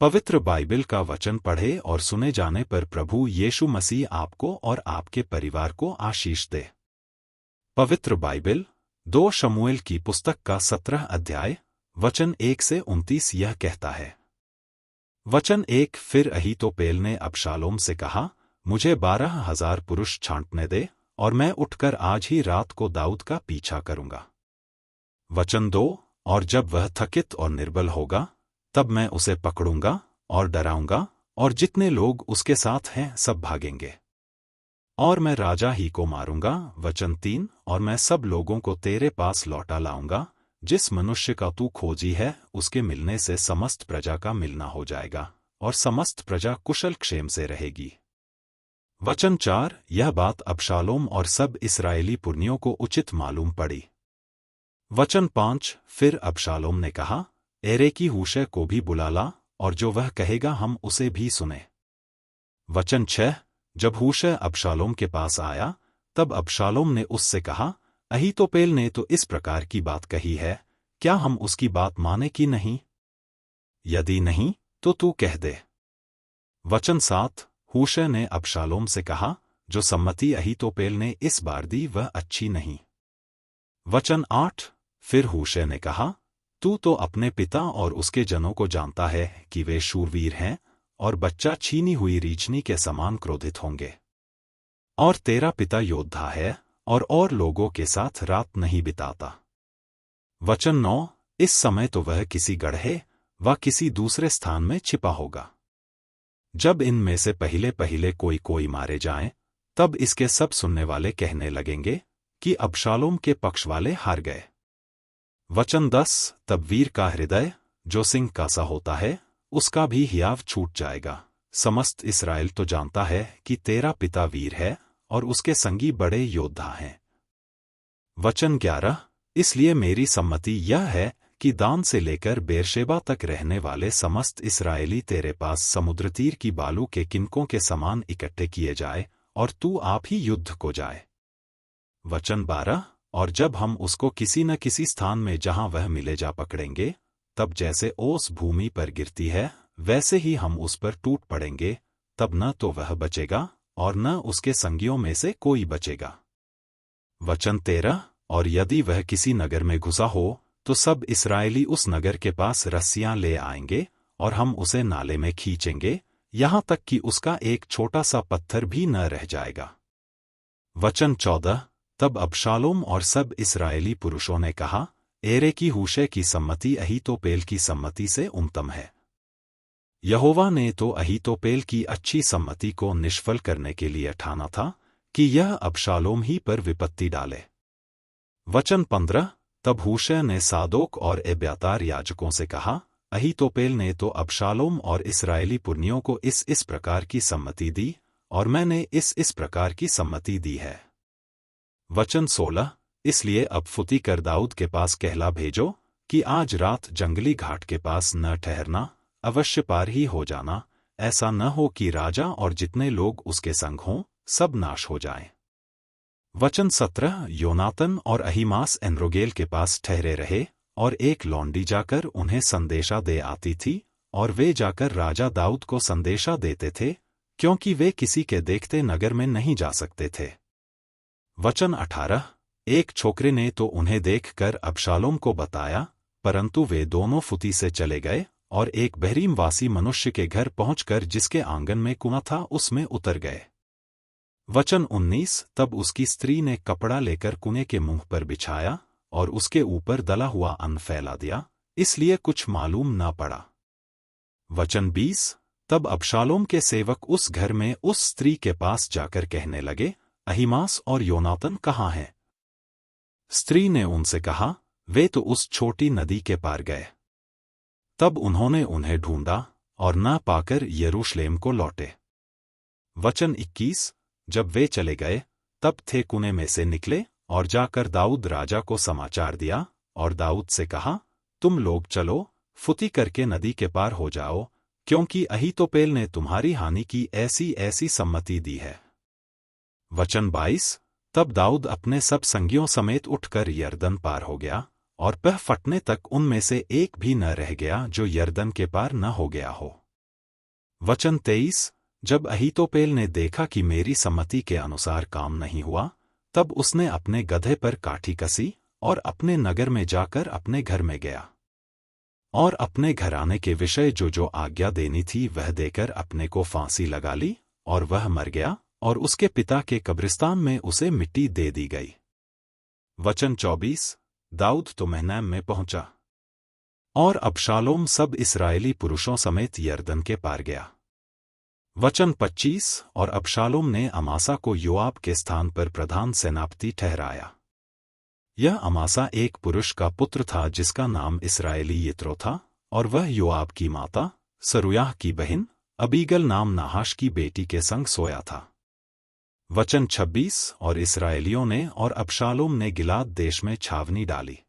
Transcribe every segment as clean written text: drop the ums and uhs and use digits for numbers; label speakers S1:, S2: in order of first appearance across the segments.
S1: पवित्र बाइबल का वचन पढ़े और सुने जाने पर प्रभु यीशु मसीह आपको और आपके परिवार को आशीष दे। पवित्र बाइबल 2 शमूएल की पुस्तक का 17 अध्याय वचन 1 से 29 यह कहता है। वचन 1। फिर अहीतोपेल ने अबशालोम से कहा, मुझे 12,000 पुरुष छांटने दे और मैं उठकर आज ही रात को दाऊद का पीछा करूंगा। वचन 2। और जब वह थकित और निर्बल होगा तब मैं उसे पकड़ूंगा और डराऊंगा और जितने लोग उसके साथ हैं सब भागेंगे और मैं राजा ही को मारूंगा। वचन 3। और मैं सब लोगों को तेरे पास लौटा लाऊंगा, जिस मनुष्य का तू खोजी है उसके मिलने से समस्त प्रजा का मिलना हो जाएगा और समस्त प्रजा कुशल क्षेम से रहेगी। वचन 4। यह बात अबशालोम और सब इस्राएली पुरनियों को उचित मालूम पड़ी। वचन 5। फिर अबशालोम ने कहा, एरेकी हूशै को भी बुला ला और जो वह कहेगा हम उसे भी सुने। वचन 6। जब हूशै अबशालोम के पास आया तब अबशालोम ने उससे कहा, अहीतोपेल ने तो इस प्रकार की बात कही है, क्या हम उसकी बात माने कि नहीं? यदि नहीं तो तू कह दे। वचन 7। हूशै ने अबशालोम से कहा, जो सम्मति अहीतोपेल ने इस बार दी वह अच्छी नहीं। वचन 8। फिर हूशै ने कहा, तू तो अपने पिता और उसके जनों को जानता है कि वे शूरवीर हैं और बच्चा छीनी हुई रीछनी के समान क्रोधित होंगे। और तेरा पिता योद्धा है और लोगों के साथ रात नहीं बिताता। वचन 9। इस समय तो वह किसी गड्ढे व किसी दूसरे स्थान में छिपा होगा। जब इनमें से पहले पहले कोई मारे जाएं, तब इसके सब सुनने वाले कहने लगेंगे कि अबशालोम के पक्ष वाले हार गए। वचन 10। तब वीर का हृदय जो सिंह का सा होता है उसका भी हियाव छूट जाएगा। समस्त इस्राएल तो जानता है कि तेरा पिता वीर है और उसके संगी बड़े योद्धा हैं। वचन 11। इसलिए मेरी सम्मति यह है कि दान से लेकर बेरशेबा तक रहने वाले समस्त इस्राएली तेरे पास समुद्र तीर की बालू के किनकों के समान इकट्ठे किए जाए और तू आप ही युद्ध को जाए। वचन 12। और जब हम उसको किसी न किसी स्थान में जहां वह मिले जा पकड़ेंगे, तब जैसे ओस भूमि पर गिरती है वैसे ही हम उस पर टूट पड़ेंगे, तब न तो वह बचेगा और न उसके संगियों में से कोई बचेगा। वचन 13। और यदि वह किसी नगर में घुसा हो तो सब इस्राएली उस नगर के पास रस्सियां ले आएंगे और हम उसे नाले में खींचेंगे, यहां तक कि उसका एक छोटा सा पत्थर भी न रह जाएगा। वचन 14। तब अबशालोम और सब इस्राएली पुरुषों ने कहा, एरेकी हूशै की सम्मति अहीतोपेल की सम्मति से उत्तम है। यहोवा ने तो अहीतोपेल की अच्छी सम्मति को निष्फल करने के लिए ठाना था कि यह अबशालोम ही पर विपत्ति डाले। वचन 15। तब हूशै ने सादोक और एब्यातार याजकों से कहा, अहीतोपेल ने तो अबशालोम और इस्राएली पुरनियों को इस प्रकार की सम्मति दी और मैंने इस प्रकार की सम्मति दी है। वचन 16। इसलिए अब फुती कर दाऊद के पास कहला भेजो कि आज रात जंगली घाट के पास न ठहरना, अवश्य पार ही हो जाना, ऐसा न हो कि राजा और जितने लोग उसके संग हों सब नाश हो जाएं। वचन 17। योनातन और अहीमास एनरोगेल के पास ठहरे रहे और एक लौंडी जाकर उन्हें संदेशा दे आती थी और वे जाकर राजा दाऊद को संदेशा देते थे, क्योंकि वे किसी के देखते नगर में नहीं जा सकते थे। वचन 18। एक छोकरे ने तो उन्हें देखकर अबशालोम को बताया, परंतु वे दोनों फुती से चले गए और एक बहरीमवासी मनुष्य के घर पहुंचकर जिसके आंगन में कुआं था उसमें उतर गए। वचन 19। तब उसकी स्त्री ने कपड़ा लेकर कुएं के मुंह पर बिछाया और उसके ऊपर दला हुआ अन्न फैला दिया, इसलिए कुछ मालूम न पड़ा। वचन 20। तब अबशालोम के सेवक उस घर में उस स्त्री के पास जाकर कहने लगे, अहीमास और योनातन कहाँ हैं? स्त्री ने उनसे कहा, वे तो उस छोटी नदी के पार गए। तब उन्होंने उन्हें ढूंढा और न पाकर यरूशलेम को लौटे। वचन 21। जब वे चले गए तब थे कुएं में से निकले और जाकर दाऊद राजा को समाचार दिया और दाऊद से कहा, तुम लोग चलो फुती करके नदी के पार हो जाओ, क्योंकि अहीतोपेल ने तुम्हारी हानि की ऐसी सम्मति दी है। वचन 22। तब दाऊद अपने सब संगियों समेत उठकर यरदन पार हो गया और पह फटने तक उनमें से एक भी न रह गया जो यरदन के पार न हो गया हो। वचन 23। जब अहीतोपेल ने देखा कि मेरी सम्मति के अनुसार काम नहीं हुआ, तब उसने अपने गधे पर काठी कसी और अपने नगर में जाकर अपने घर में गया और अपने घराने के विषय जो आज्ञा देनी थी वह देकर अपने को फांसी लगा ली, और वह मर गया और उसके पिता के कब्रिस्तान में उसे मिट्टी दे दी गई। वचन 24। दाऊद तो महनैम में पहुंचा और अबशालोम सब इस्राएली पुरुषों समेत यरदन के पार गया। वचन 25। और अबशालोम ने अमासा को योआब के स्थान पर प्रधान सेनापति ठहराया। यह अमासा एक पुरुष का पुत्र था जिसका नाम इस्राएली यित्रो था, और वह योआब की माता सरुयाह की बहन अबीगल नाम नाहाश की बेटी के संग सोया था। वचन 26। और इस्राएलियों ने और अबशालोम ने गिलाद देश में छावनी डाली।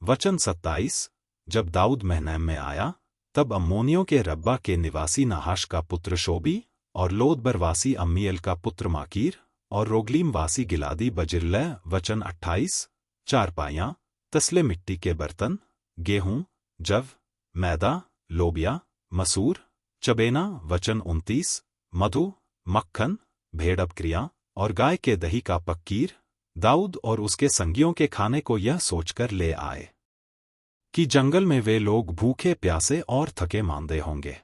S1: वचन 27। जब दाऊद महनैम में आया, तब अम्मोनियों के रब्बा के निवासी नाहाश का पुत्र शोबी और लोदबरवासी अम्मीएल का पुत्र माकीर और रोगलीमवासी गिलादी बजिरलै। वचन 28। चारपाइयाँ, तसले मिट्टी के बर्तन, गेहूं, जव, मैदा, लोबिया, मसूर, चबेना। वचन 29। मधु, मक्खन, भेड़बकरियाँ और गाय के दही का पक्कीर दाऊद और उसके संगियों के खाने को यह सोचकर ले आए कि जंगल में वे लोग भूखे प्यासे और थके मांदे होंगे।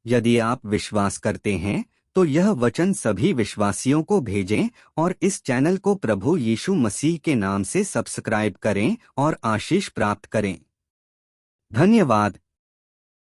S2: यदि आप विश्वास करते हैं तो यह वचन सभी विश्वासियों को भेजें और इस चैनल को प्रभु यीशु मसीह के नाम से सब्सक्राइब करें और आशीष प्राप्त करें। धन्यवाद।